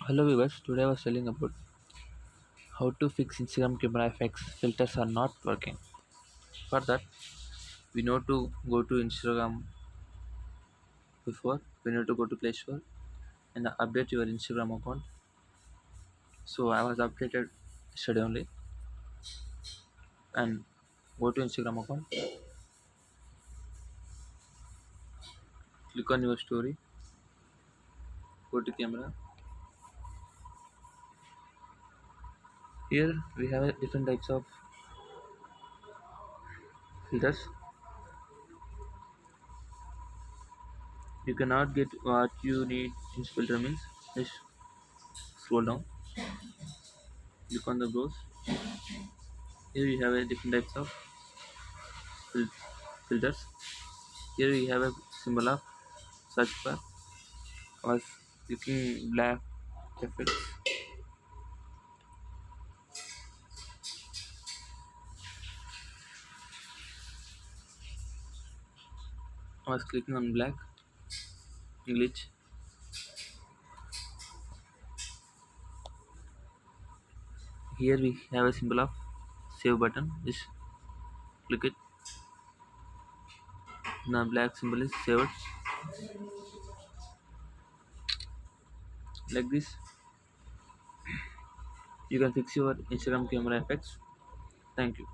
Hello viewers, today I was telling about how to fix Instagram camera effects filters are not working. For that, we know to go to Instagram before, we need to go to Play Store and update your Instagram account. So I was updated yesterday only and go to Instagram account, click on your story, go to camera. Here we have different types of filters. You cannot get what you need in filter means just scroll down, click on the browse. Here we have a different types of fil- filters. Here we have a symbol of search bar. I was clicking black effects. I was clicking on black glitch. Here we have a symbol of save button. Just click it. Now black symbol is saved. Like this, you can fix your Instagram camera effects. Thank you.